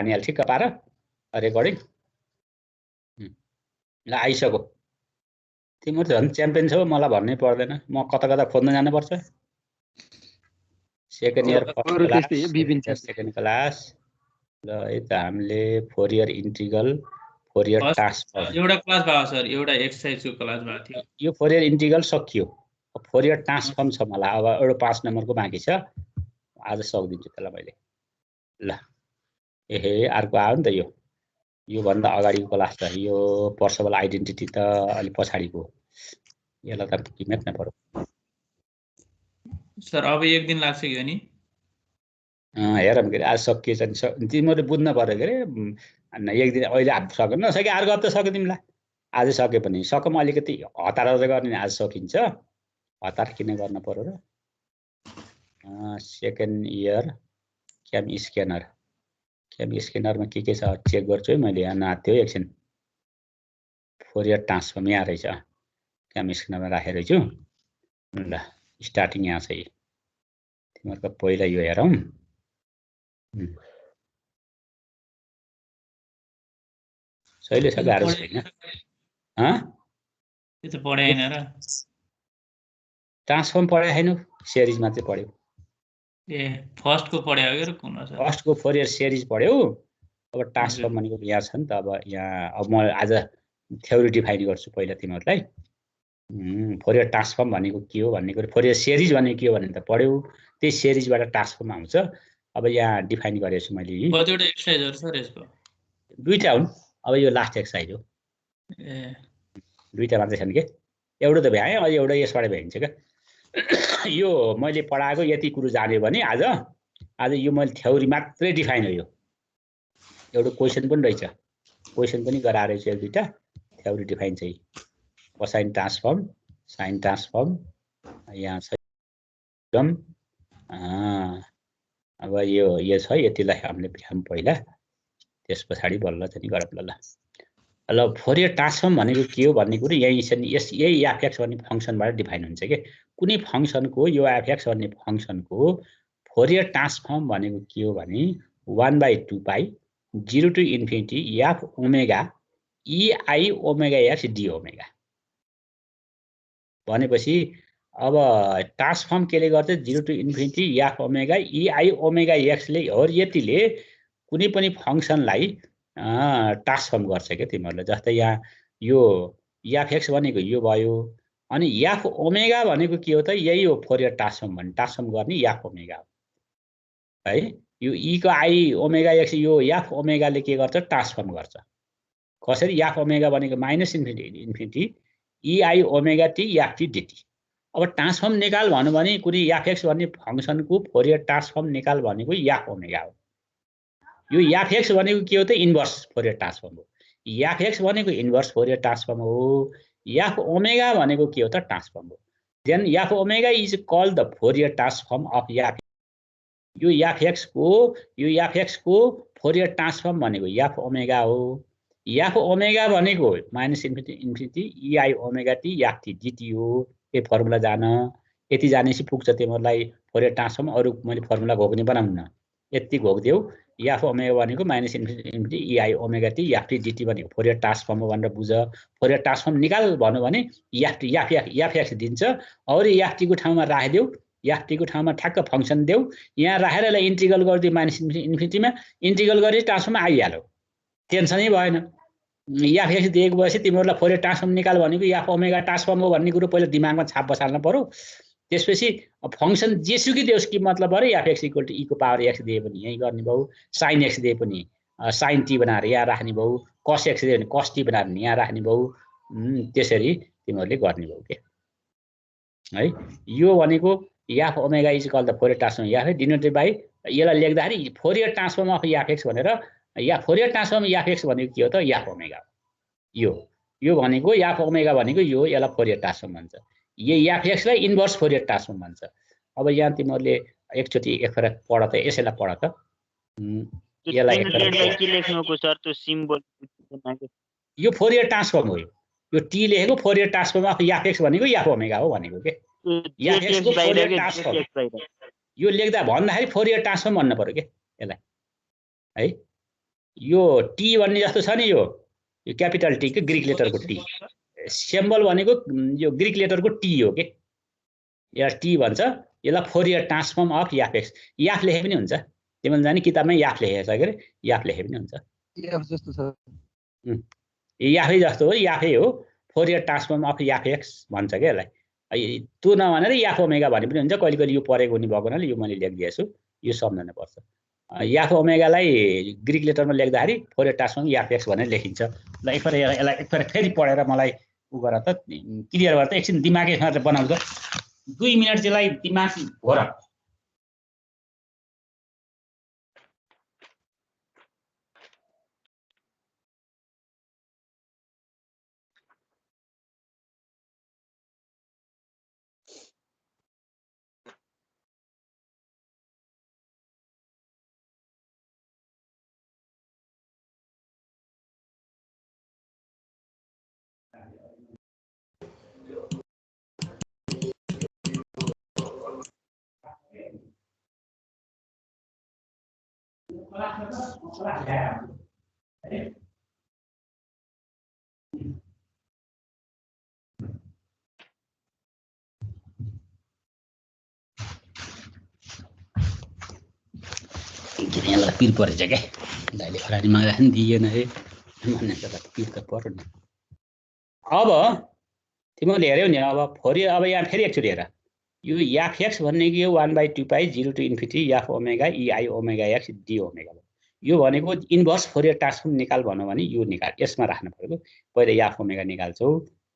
हानिहाल ठिक्क पार रेकर्डिङ ल आइसक्यो तिम्रो झन् च्याम्पियन छौ मलाई भन्नै पर्दैन म कता कता खोज्न जानुपर्छ सेकेन्ड इयर सेकेन्ड क्लास ल यता हामीले फोरियर इन्टिग्रल फोरियर ट्रान्सफर्म एउटा क्लास भयो सर एउटा एक्सरसाइजको क्लास भएको थियो यो फोरियर इन्टिग्रल सकियो फोरियर ट्रान्सफर्म छ मलाई अब एउटा 5 नम्बरको बाँकी छ आज सक्दिन्छु त्यसलाई मैले ल एहे अर्को आयो नि त यो भन्दा अगाडिको क्लास त यो पर्सेबल आइडेन्टिटी त अलि पछाडीको यसलाई त किमेट्न पर्यो सर अब एक दिन लाग्छ कि नि हेरौँ के आज सकिएछ नि तिमीले बुझ्न पर्यो के एक दिन अहिले सकेन नसके अर्को हप्ता सक्यो तिमीलाई आज सके पनि सकौँ अलिकति हतार गर्ने आज सकिन्छ हतार किन गर्न पर्यो र सेकेन्ड इयर क्याम स्क्यानरमा के छ चेक गर्छु है मैले यहाँ नाथ्यो एकछिन फोरियर ट्रान्सफर्म यहाँ रहेछ क्याम स्क्यानरमा राखेको छु ल स्टार्टिङ यहाँ छ तिमीहरूको पहिला यो हेरौँ सहिले छ गाह्रो छैन त्यो त पढाएन र ट्रान्सफर्म पढाए छैन सिरिजमा चाहिँ पढ्यौ ए फर्स्टको पढ्यो के कुन छ फर्स्टको फोरियर सिरिज पढ्यौ अब ट्रान्सफर्म भनेको यहाँ छ नि त अब यहाँ अब म आज थ्योरी डिफाइन गर्छु पहिला तिमीहरूलाई फोरियर ट्रान्सफर्म भनेको के हो भन्ने कुरा फोरियर सिरिज भनेको के हो भने त पढ्यौ त्यही सिरिजबाट ट्रान्सफर्म आउँछ अब यहाँ डिफाइन गरेको छु मैले कतिवटा एक्सरसाइजहरु छ यसको दुईटा हुन् अब यो लास्ट एक्सरसाइज हो ए दुईटा मात्रै छन् के एउटा त भ्याएँ अहिले एउटा यसबाट भ्याइन्छ क्या यो मैले पढाएको यति कुरो जान्यो भने आज यो मैले थ्योरी मात्रै डिफाइन हो यो एउटा क्वेशन पनि रहेछ क्वेशन पनि गराएर चाहिँ एक दुईटा थ्योरी डिफाइन चाहिँ कोसाइन ट्रान्सफर्म साइन ट्रान्सफर्म यहाँ छ एकदम अब यो छ यतिलाई हामीले भ्याम पहिला त्यस पछाडि बल्ल चाहिँ गरौँ ल फोरियर ट्रान्सफर्म भनेको के हो भन्ने कुरो यही छ नि यही एफएक्स भन्ने फंक्सनबाट डिफाइन हुन्छ के कुनै फंक्सनको यो एफएक्स भन्ने फंक्सनको फोरियर ट्रान्सफर्म भनेको के हो भने 1/2 pi 0 to infinity f omega ei omega x d omega भनेपछि अब ट्रान्सफर्म केले गर्छ 0 to infinity f omega ei omega x ले हर यतिले कुनै पनि फंक्सनलाई ट्रान्सफर्म गर्छ के तिमीहरुले जस्तै यहाँ यो fx भनेको यो भयो अनि f ओमेगा भनेको के हो त यही हो फोरियर ट्रान्सफर्म भन्ने ट्रान्सफर्म गर्ने f ओमेगा हो है यो e को i ओमेगा x यो f ओमेगा ले के गर्छ ट्रान्सफर्म गर्छ कसरी f ओमेगा भनेको minus infinity ei omega t ft dt अब ट्रान्सफर्म निकाल भन्नु भने कुनै fx भन्ने फंक्सनको फोरियर ट्रान्सफर्म निकाल भनेको f ओमेगा हो यो fx भनेको के हो त इन्भर्स फोरियर ट्रान्सफर्म हो fx भनेको इन्भर्स फोरियर ट्रान्सफर्म हो f ओमेगा भनेको के हो त ट्रान्सफर्म हो then f omega is called the Fourier transform of f यो fx को फोरियर ट्रान्सफर्म भनेको f ओमेगा हो f ओमेगा भनेको minus infinity ei omega t ft dt हो यो फर्मुला जान यति जानेसी पुग्छ तिमीहरुलाई फोरियर ट्रान्सफर्म अरु मैले फर्मुला घोक्ने बनाउन्न यति घोक्देऊ f ओमेगा भनेको minus infinity ei omega t ft dt भनेको फोरियर ट्रान्सफर्म हो भनेर बुझ फोरियर ट्रान्सफर्म निकाल भन्नु भने fx दिन्छ अरु ft को ठाउँमा राखिदेऊ ft को ठाउँमा ठ्याक्क फंक्सन देऊ यहाँ राखेर यसलाई इन्टिग्रल गर्दै माइनस इन्फिनिटीमा इन्टिग्रल गरी ट्रान्सफर्म आइहाल्यो टेन्सनै भएन fx दिएको भएपछि तिमीहरुलाई फोरियर ट्रान्सफर्म निकाल भनेको f ओमेगा ट्रान्सफर्म हो भन्ने कुरो पहिला दिमागमा छाप बसाल्न पर्यो त्यसपछि फंक्सन जेसुकै देउस कि मतलब भरे fx = e को पावर x दिए पनि यही गर्ने भौ sin x दिए पनि sin t बनाएर यहाँ राख्ने भौ cos x दिए पनि cos t बनाएर यहाँ राख्ने भौ त्यसरी तिमीहरुले गर्ने भौ के है यो भनेको f omega is called the Fourier transform f denoted by यसलाई लेख्दाखेरि फोरियर ट्रान्सफर्म अफ fx भनेर या फोरियर ट्रान्सफर्म fx भनेको के हो त f ओमेगा यो भनेको f ओमेगा भनेको यो यसलाई फोरियर ट्रान्सफर्म भन्छ यही fx लाई इन्भर्स फोरियर ट्रान्सफर्म भन्छ अब यहाँ तिमीहरुले एकचोटी एकफेर पढ त यसैलाई पढ त यसलाई एकफेर के लेख्नुको सर त्यो सिम्बल यो फोरियर ट्रान्सफर्म हो यो t लेखेको फोरियर ट्रान्सफर्म अफ fx भनेको f ओमेगा हो भनेको के fx को फोरियर ट्रान्सफर्म यो लेख्दा भन्दाखेरि फोरियर ट्रान्सफर्म भन्न पर्यो के यसलाई है यो टी भन्ने जस्तो छ नि यो क्यापिटल टी को ग्रीक लेटरको टी सिम्बल भनेको यो ग्रीक लेटरको टी हो के या टी भन्छ यसलाई फोरियर ट्रान्सफर्म अफ याफ याफ लेखे पनि हुन्छ तिमीले जाने किताबमै याफ लेखेको छ के अरे याफ लेखे पनि हुन्छ याफ जस्तो छ याफै जस्तो हो याफै हो Fourier transform of F x भन्छ के यसलाई त्यो नभनेर याफ ओमेगा भने पनि हुन्छ कहिले कहिले यो परेको हुने भएको हुनाले यो मैले लेखिदिएको छु यो सम्झनु पर्छ याफ ओमेगालाई ग्रीक लेटरमा लेख्दाखेरि फोरियर ट्रान्सफर्म याफ एक्स भनेर लेखिन्छ ल यसलाई एकपल्ट फेरि पढेर मलाई उ गर त क्लियर गरेर त एकछिन दिमागमा बनाउँछ 2 मिनेट चाहिँ दिमाग हो र यहाँ पिर परेछ क्या दाइले खरानी माग्दा पनि दिएन है भन्ने त पिर त पर्यो नि अब तिमीले हेऱ्यौ नि अब फोरियर अब यहाँ फेरि एकचोटि हेर यो याफ एक्स भन्ने कि 1/2 पाई 0 to इन्फिनिटी याफ omega e i omega x D omega यो भनेको इन्भर्स फोरियर ट्रान्सफर्म निकाल भन्यो भने यो निकाल यसमा राख्नु पर्यो पहिला याफ ओमेगा निकाल्छौ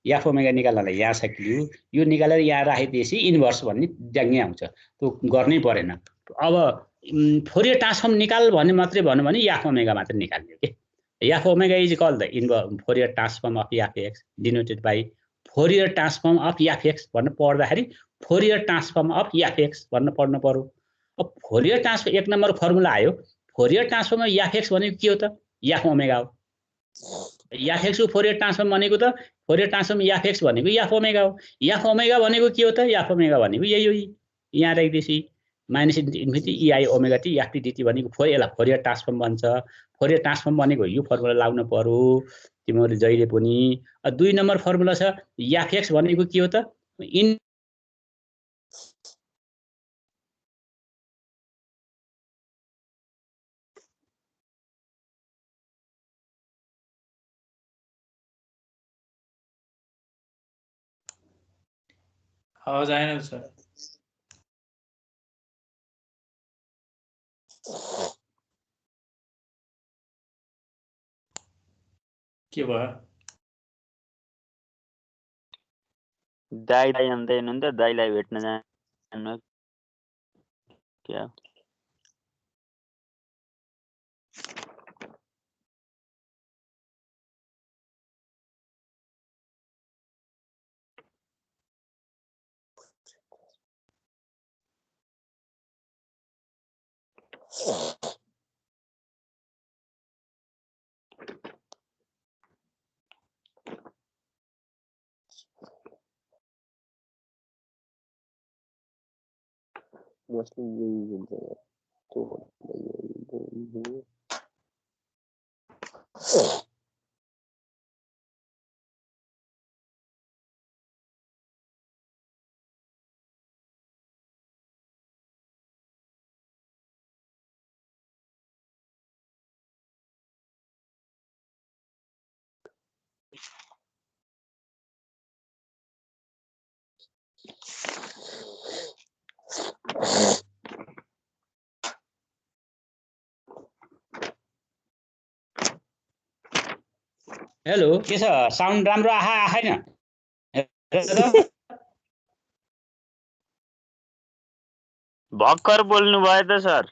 याफ ओमेगा निकाल्नलाई यहाँ सकियो यो निकालेर यहाँ राखिदिएपछि इन्भर्स भन्ने ड्याङ्गे आउँछ त्यो गर्नै परेन अब फोरियर ट्रान्सफर्म निकाल भन्ने मात्रै भन्यो भने याफ ओमेगा मात्रै निकाल्ने के F omega is call the Fourier transform of F X denoted by Fourier transform of F X भनेर पढ्दाखेरि Fourier transform of F X भन्न पढ्नु पर्यो अब फोरियर ट्रान्सफर्म 1 नम्बर फर्मुला आयो फोरियर ट्रान्सफर्म याफ एक्स भनेको के हो त याफ ओमेगा हो याफ एक्स को फोरियर ट्रान्सफर्म भनेको त फोरियर ट्रान्सफर्म याफ एक्स भनेको याफ ओमेगा हो याफ ओमेगा भनेको के हो त याफ ओमेगा भनेको यही हो यहाँ राख्दिएपछि minus infinity EI omega T याफ टी डिटी भनेको यसलाई फोरियर ट्रान्सफर्म भन्छ फोरियर ट्रान्सफर्म भनेको यो फर्मुला लाउनु पर्यो तिमीहरूले जहिले पनि 2 नम्बर फर्मुला छ याफ एक्स भनेको के हो त इन आवाज आएन सर के भयो दाइ आउँदै हुनुहुन्छ दाइलाई भेट्न जानु क्या मसले यही हुन्छ तो हेलो के छ साउन्ड राम्रो आएन भर्खर बोल्नु भयो त सर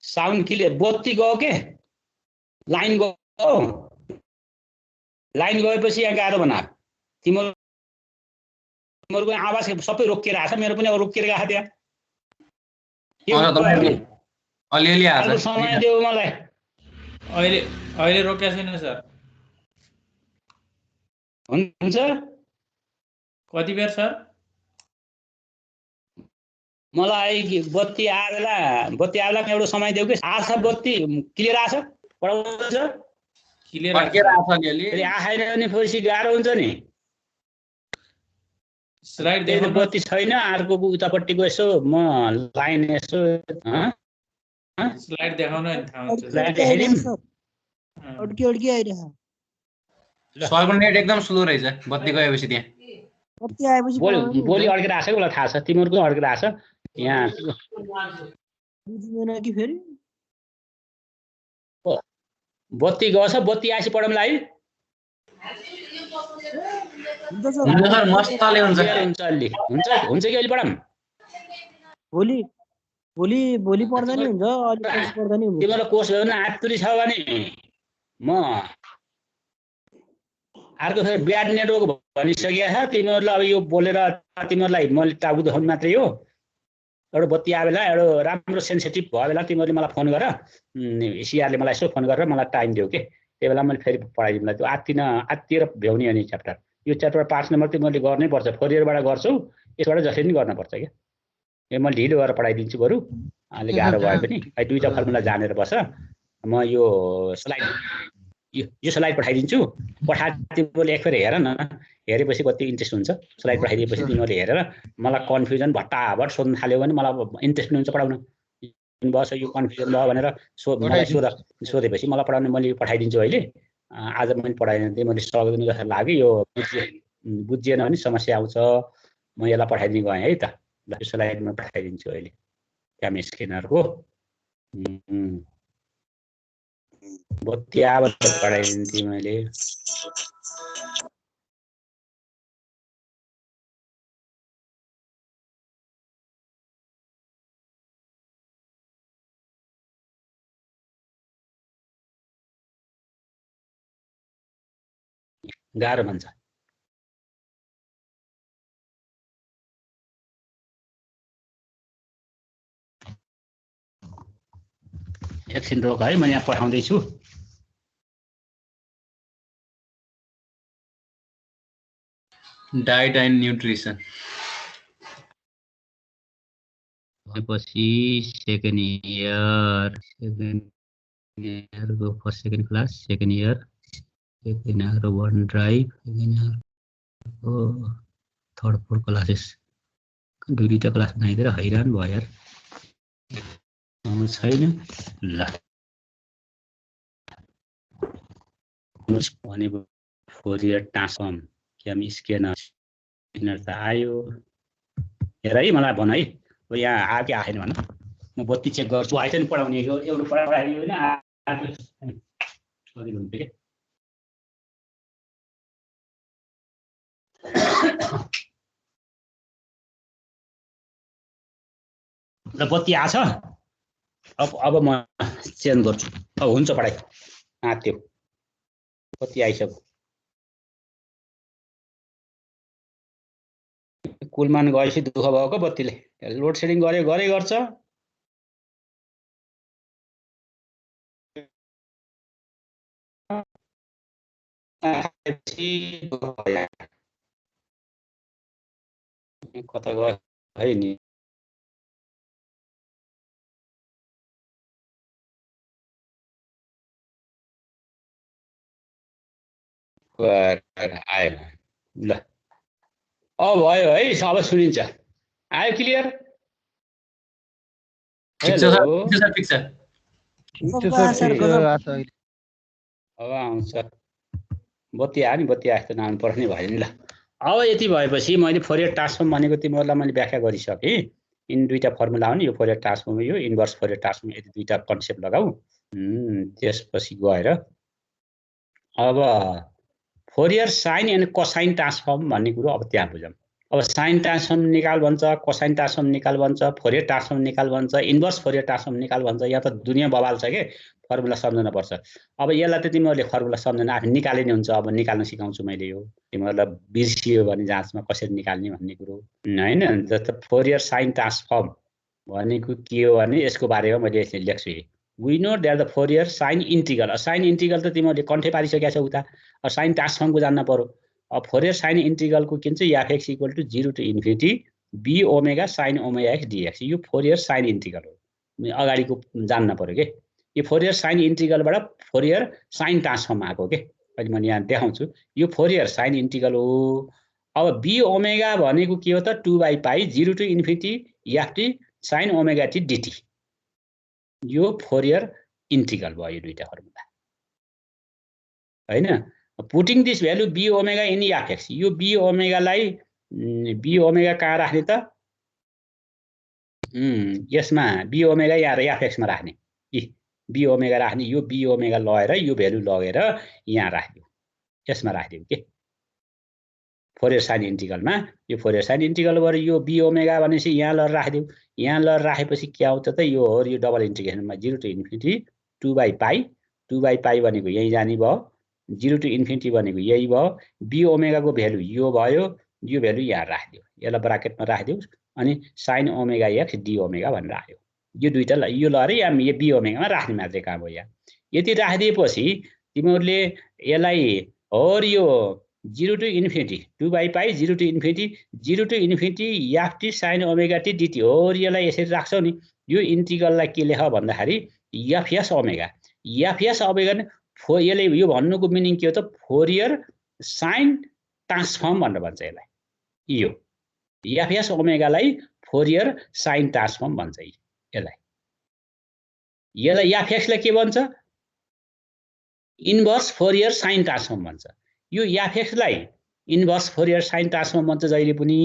साउन्ड क्लियर बत्ती गयो के लाइन गयो लाइन गएपछि यहाँ गाह्रो बना तिमीहरूको आवाज सबै रोकिएर आछ मेरो पनि रोकिएर गएको त्यहाँ अलिअलि आछ समय देऊ मलाई अहिले रोकेको छैन सर हुन्छ कति बेर सर मलाई बत्ती आएला एउटा समय देऊ कि आछ बत्ती क्लियर आछ पढाउँछ क्लियर अड्केर आछ अलिअलि फेरि आएन भने फेरि गाह्रो हुन्छ नि स्लाइड त्यही देखाउनु बत्ती छैन अर्को उतापट्टिको यसो म लाइन यसो स्लाइड देखाउनु नि थाहा हुन्छ स्लाइड देखाइदिउँ अड्की आइरहेछ सरको नेट एकदम स्लो रहेछ बत्ती गएपछि त्यहाँ बत्ती आएपछि पढाउनु भोलि अड्केर आएको छ मलाई थाहा छ तिमीहरूको अड्केर आएको छ यहाँ बुझ्दैन कि फेरि बत्ती गएछ बत्ती आएपछि पढाउँला है हुन्छ सर हुन्छ सर मस्तले हुन्छ हुन्छ अलि हुन्छ कि अहिले पढाउँ भोलि भोलि भोलि पढ्दा नि हुन्छ अलिक पछि पढ्दा नि हुन्छ तिमीलाई कोर्स भयो भने आतुरी छ भने म अर्को फेरि ब्याड नेटवर्क भनिसकेको छ तिमीहरूलाई अब यो बोलेर तिमीहरूलाई मैले टाउको देखाउनु मात्रै हो एउटा बत्ती आए बेला एउटा राम्रो सेन्सिटिभ भयो बेला तिमीहरूले मलाई फोन गर सिआरले मलाई यसो फोन गरेर मलाई टाइम दियो कि त्यही बेला मैले फेरि पढाइदिउँला त्यो आत्तिएर भ्याउने अनि च्याप्टर यो च्याप्टर 5 नम्बर तिमीहरूले गर्नै पर्छ 4 इयरबाट गर्छौ यसबाट जसरी पनि गर्नुपर्छ क्या यो मैले ढिलो गरेर पढाइदिन्छु बरु अलि गाह्रो भयो पनि दुईवटा फर्मुला जानेर बस म यो स्लाइड यो स्लाइड पठाइदिन्छु तिमीहरूले एकखेर हेर न हेरेपछि कति इन्ट्रेस्ट हुन्छ स्लाइड पठाइदिएपछि तिमीहरूले हेरेर मलाई कन्फ्युजन भट्टाभट सोध्न थाल्यो भने मलाई इन्ट्रेस्ट पनि हुन्छ पढाउन बस यो कन्फ्युजन भयो भनेर मलाई सोधेपछि मलाई पढाउन मैले पठाइदिन्छु अहिले आज मैले पढाएन थिएँ मैले सक्दिनँ जस्तो लाग्यो यो बुझिएन भने समस्या आउँछ म यसलाई पठाइदिनु गएँ है त ल स्लाइडमा पठाइदिन्छु अहिले क्याम स्क्यानरको बत्ती आएर पढाइदिन्थेँ मैले गाह्रो भन्छ एकछिन रोक है म यहाँ पठाउँदैछु डाइट एन्ड न्युट्रिसन पछि सेकेन्ड इयरको first second class second year 1 drive second इयरको थर्ड फोर्थ क्लासेस दुईटा क्लास बनाइदिएर हैरान भयो यार छैन ल भने फोरियर ट्रान्सफर्म क्याम स्क्यानर त आयो हेर है मलाई भन है अब यहाँ आयो कि आएन भन म बत्ती चेक गर्छु आइस नि पढाउने हो एउटा पढाइदियो भने सजिलो हुन्छ कि ल बत्ती आछ अब म चेन्ज गर्छु अब हुन्छ पढाइ त्यो बत्ती आइसक्यो कुलमान गएपछि दुःख भएको बत्तीले लोड सेडिङ गरे गर्छ कता गयो है नि आयो ल अब भयो है अब सुनिन्छ आयो क्लियर अब आउँछ बत्ती आयो नि बत्ती आएको त नाम पर्ने भयो नि ल अब यति भएपछि मैले फोरियर ट्रान्सफर्म भनेको तिमीहरूलाई मैले व्याख्या गरिसकेँ इन दुईटा फर्मुला हो नि यो फोरियर ट्रान्सफर्म यो इन्भर्स फोरियर ट्रान्सफर्म यति दुईटा कन्सेप्ट लगाऊ त्यसपछि गएर अब Fourier sine and cosine transform भन्ने कुरो अब त्यहाँ बुझौँ अब साइन ट्रान्सफर्म निकाल भन्छ कोसाइन ट्रान्सफर्म निकाल भन्छ फोरियर ट्रान्सफर्म निकाल भन्छ इन्भर्स फोरियर ट्रान्सफर्म निकाल भन्छ यहाँ त दुनियाँ बवाल छ के फर्मुला सम्झन पर्छ अब यसलाई त तिमीहरूले फर्मुला सम्झन आफै निकाले नि हुन्छ अब निकाल्न सिकाउँछु मैले यो तिमीहरूलाई बिर्सियो भने जाँचमा कसरी निकाल्ने भन्ने कुरो हैन जस्तो फोरियर साइन ट्रान्सफर्म भनेको के हो भने यसको बारेमा मैले यसले लेख्छु we know that the Fourier sine integral त तिमीहरूले कन्ठे पारिसकेका छौ उता अब साइन ट्रान्सफर्मको जान्न पर्यो अब फोरियर साइन इन्टिग्रलको के भन्छ f(x = 0 to ∞) B omega sine omega x dx यो फोरियर साइन इन्टिग्रल हो। अगाडिको जान्न पर्यो के यो फोरियर साइन इन्टिग्रलबाट फोरियर साइन ट्रान्सफर्म आएको के अहिले मैले यहाँ देखाउँछु यो फोरियर साइन इन्टिग्रल हो। अब बी ओमेगा भनेको के हो त 2/पाई 0 to infinity ft sine omega t dt यो फोरियर इन्टिग्रल भयो यो दुईटा फर्मुला हैन। Putting this value b omega in fx यो बी ओमेगालाई बी ओमेगा कहाँ राख्ने त यसमा बी ओमेगा या एफएक्स मा राख्ने बी ओमेगा राख्ने यो बी ओमेगा लगेर यो भ्यालु लगेर यहाँ राख्दियो यसमा राख्दियो के फोरियर साइन इन्टिग्रलमा यो फोरियर साइन इन्टिग्रल गरेर यो बी ओमेगा भनेपछि यहाँ लर राख्दियो यहाँ लर राखेपछि के आउँछ त यो हो यो डबल इन्टिग्रेसनमा 0 to इन्फिनिटी 2/पाई भनेको यही जाने भयो 0 to इन्फिनिटी भनेको यही भयो बी ओमेगा को भ्यालु यो भयो यो भ्यालु यहाँ राख्दियो यसलाई ब्राकेटमा राख्दियो अनि sign omega x D omega भनेर आयो यो दुईटा यो लहर यो बी ओमेगामा राख्ने मात्रै काम हो यहाँ। यति राखिदिएपछि तिमीहरूले यसलाई और यो 0 to इन्फिनिटी 2/पाई 0 to infinity ft sine omega t dt हो यसलाई यसरी राख्छौ नि यो इन्टिग्रललाई के लेख भन्दाखेरि एफएस ओमेगा यसले यो भन्नुको मिनिङ के हो त फोरियर साइन ट्रान्सफर्म भनेर भन्छ यसलाई यो एफएस ओमेगालाई फोरियर साइन ट्रान्सफर्म भन्छ यसलाई एफएक्स लाई के भन्छ इन्भर्स फोरियर साइन ट्रान्सफर्म भन्छ यो एफएक्स लाई इन्भर्स फोरियर साइन ट्रान्सफर्म भन्छ जहिले पनि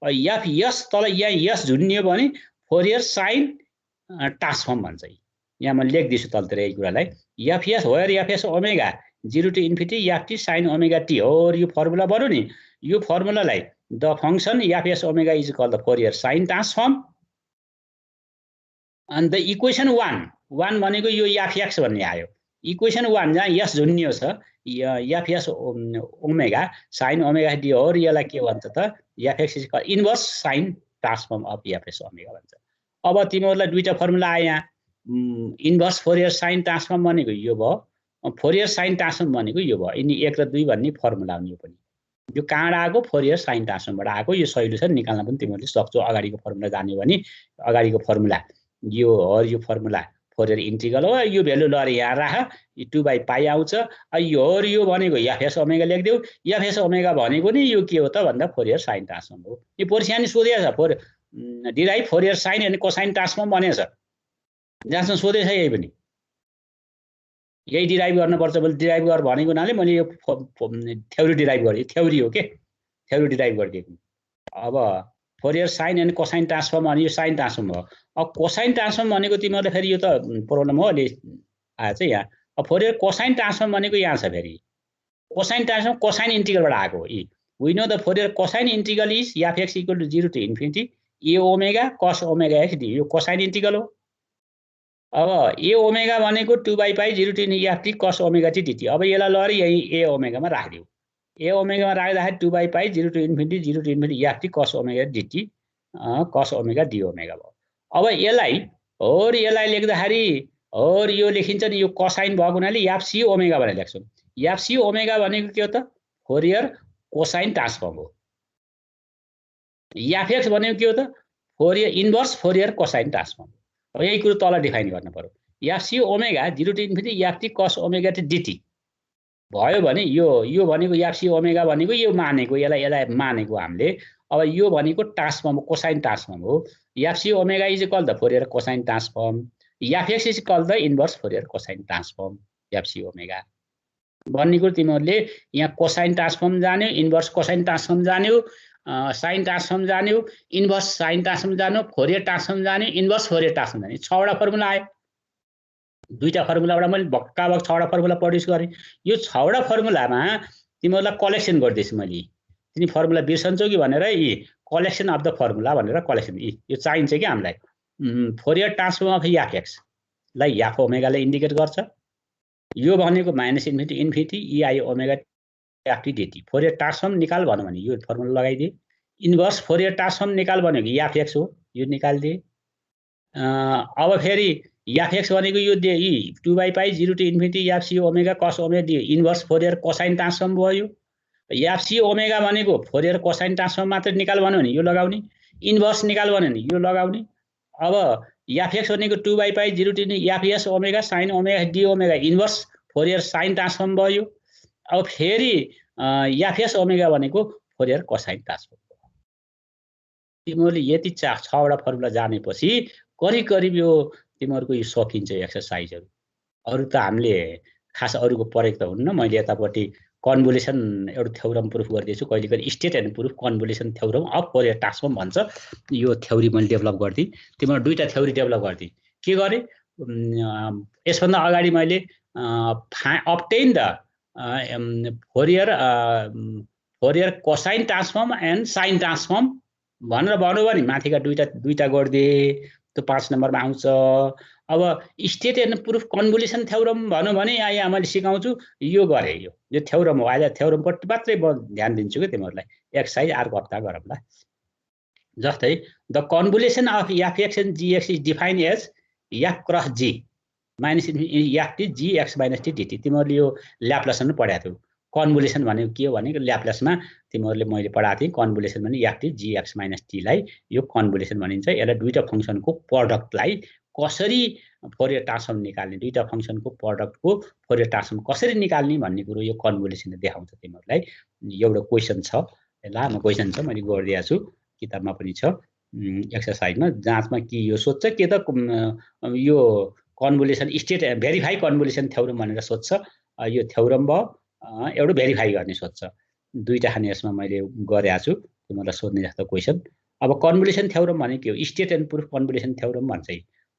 एफएस तल यहाँ यस झुन्नियो भने फोरियर साइन ट्रान्सफर्म भन्छ यहाँ म लेख्दिछु तलतिर यही कुरालाई fs where fs omega 0 to infinity ft sine omega t हो यो फर्मुला बन्यो नि यो फर्मुलालाई the function fs omega is called the Fourier sine transform and the equation 1 भनेको यो एफएक्स भन्ने आयो इक्वेसन 1 जहाँ यस झुन्नियो छ fs omega sine omega d हो यसलाई के भन्छ त fx is called inverse sine transform of fs omega भन्छ। अब तिमीहरूलाई दुईटा फर्मुला आयो यहाँ इन्भर्स फोरियर साइन ट्रान्सफर्म भनेको यो भयो फोरियर साइन ट्रान्सफर्म भनेको यो भयो यिनी 1 र 2 भन्ने फर्मुला हो यो पनि यो कहाँबाट आएको फोरियर साइन ट्रान्सफर्मबाट आएको यो सोल्युसन निकाल्न पनि तिमीहरूले सक्छौ अगाडिको फर्मुला जान्यो भने अगाडिको फर्मुला यो हो यो फर्मुला फोरियर इन्टिग्रल हो यो भ्यालु लहर यहाँ राख 2/पाई आउँछ यो हो यो भनेको एफएस ओमेगा लेख्दियौ एफएस ओमेगा भनेको नि यो के हो त भन्दा फोरियर साइन ट्रान्सफर्म हो यो परीक्षाले सोधेको छ डिराइभ फोरियर साइन अनि कोसाइन ट्रान्सफर्म भनेको छ जहाँसम्म सोधेको छ यही पनि यही डिराइभ गर्नुपर्छ मैले डिराइभ गर भनेको हुनाले मैले यो थ्योरी डिराइभ गरेँ थ्योरी हो के थ्योरी डिराइभ गरिदिएको। अब फोरियर साइन अनि कोसाइन ट्रान्सफर्म अनि यो साइन ट्रान्सफर्म हो अब कोसाइन ट्रान्सफर्म भनेको तिमीहरूले फेरि यो त प्रब्लम हो अलि आएछ यहाँ अब फोरियर कोसाइन ट्रान्सफर्म भनेको यहाँ छ फेरि कोसाइन ट्रान्सफर्म कोसाइन इन्टिग्रलबाट आएको we know the Fourier cosine integral is fx equal to 0 to infinity a omega cos omega x d यो कोसाइन इन्टिग्रल हो। अब ए ओमेगा भनेको 2/पाई 0 to ft cos omega t dt अब यसलाई लहर यही ए ओमेगामा राखिदियो ए ओमेगामा राख्दाखेरि 2/पाई 0 to infinity FT cos omega dt कस ओमेगा डी ओमेगा भयो। अब यसलाई लेख्दाखेरि और यो लेखिन्छ नि यो कोसाइन भएको हुनाले एफसी ओमेगा भनेर लेख्छौँ एफसी ओमेगा भनेको के हो त फोरियर कोसाइन ट्रान्सफर्म हो एफएक्स भनेको के हो त Fourier inverse Fourier cosine transform हो यही कुरो तल डिफाइन गर्नु पर्यो FC omega 0 to infinity FT cos omega t dt भयो भने यो भनेको एफसी ओमेगा भनेको यो मानेको यसलाई मानेको हामीले अब यो भनेको ट्रान्सफर्म कोसाइन ट्रान्सफर्म हो FC omega is equal the Fourier cosine transform FX is equal the inverse Fourier cosine transform FC omega भन्ने कुरो तिमीहरूले यहाँ कोसाइन ट्रान्सफर्म जान्यो इन्भर्स कोसाइन ट्रान्सफर्म जान्यो साइन ट्रान्सफर्म जान्यो इन्भर्स साइन ट्रान्सफर्म जान्यो Fourier transform जान्यो इन्भर्स फोरियर ट्रान्सफर्म जान्यो 6वटा फर्मुला आयो दुईटा फर्मुलाबाट मैले भक्काभक 6वटा फर्मुला प्रड्युस गरेँ यो 6वटा फर्मुलामा तिमीहरूलाई कलेक्सन गर्दैछु मैले तिमी फर्मुला बिर्सन्छौ कि भनेर कलेक्सन अफ द फर्मुला भनेर कलेक्सन यो चाहिन्छ कि हामीलाई फोरियर ट्रान्सफर्म अफ एफएक्स लाई एफ ओमेगाले इन्डिकेट गर्छ यो भनेको minus infinity EI omega ft dt Fourier transform निकाल भन्यो भने यो फर्मुला लगाइदिए इन्भर्स फोरियर ट्रान्सफर्म निकाल भनेको एफएक्स हो यो निकालिदिए अब फेरि एफएक्स भनेको यो 2/पाई 0 to infinity FC omega cos omega D inverse Fourier cosine transform भयो एफसी ओमेगा भनेको फोरियर कोसाइन ट्रान्सफर्म मात्र निकाल भन्यो भने यो लगाउने इन्भर्स निकाल भन्यो भने यो लगाउने। अब एफएक्स भनेको 2/π 0 to FS omega sine omega D omega inverse Fourier sine transform भयो। अब फेरि एफएस ओमेगा भनेको फोरियर कोसाइन ट्रान्सफर्म। तिमीहरूले यति 6वटा फर्मुला जानेपछि करिब यो तिमीहरूको यो सकिन्छ एक्सरसाइजहरू। अरू त हामीले खास अरूको परेको त हुन्न। मैले यतापट्टि कन्भोल्युसन एउटा थ्योरम प्रुफ गर्दैछु, कहिले state and proof convolution theorem of Fourier transform भन्छ। यो थ्योरी मैले डेभलप गर्दै तिमीहरू 2टा थ्योरी डेभलप गर्दै के गरेँ, यसभन्दा अगाडि मैले obtain the Fourier cosine transform and sine transform भनेर भन्यो भने माथिका दुईटा गरिदिए, त्यो 5 नम्बरमा आउँछ। अब state and proof convolution theorem भन्यो भने यहाँ मैले सिकाउँछु, यो गरेँ। यो थ्योरम हो। आज थ्योरमपट्टि मात्रै ध्यान दिन्छु कि तिमीहरूलाई। एक्सर्साइज अर्को हप्ता गरौँला। जस्तै the convolution of fx and gx is define as f cross g minus ft g x minus t dt. तिमीहरूले यो ल्याप्लासमा पढाएको थियौ। कन्भोल्युसन भनेको के हो भनेको ल्याप्लासमा तिमीहरूले मैले पढाएको थिएँ। कन्भोल्युसन भने एफटी जी एक्स माइनस टीलाई यो कन्भोल्युसन भनिन्छ। यसलाई 2टा फङ्सनको प्रडक्टलाई कसरी फोरियर ट्रान्सफर्म निकाल्ने, 2टा फङ्सनको प्रडक्टको फोरियर ट्रान्सफर्म कसरी निकाल्ने भन्ने कुरो यो कन्भोल्युसनले देखाउँछ तिमीहरूलाई। एउटा क्वेसन छ, लामो क्वेसन छ, मैले गरिदिएको छु, किताबमा पनि छ। एक्सर्साइजमा जाँचमा के यो सोध्छ के त यो कन्भोल्युसन स्टेट भेरिफाई कन्भोल्युसन थ्योरम भनेर सोध्छ। यो थ्योरम भयो, एउटा भेरिफाई गर्ने सोध्छ। 2टा खाने यसमा मैले गरेको छु तिमीहरूलाई सोध्ने जस्तो क्वेसन। अब कन्भोल्युसन थ्योरम भनेको के हो? State and proof convolution theorem भन्छ।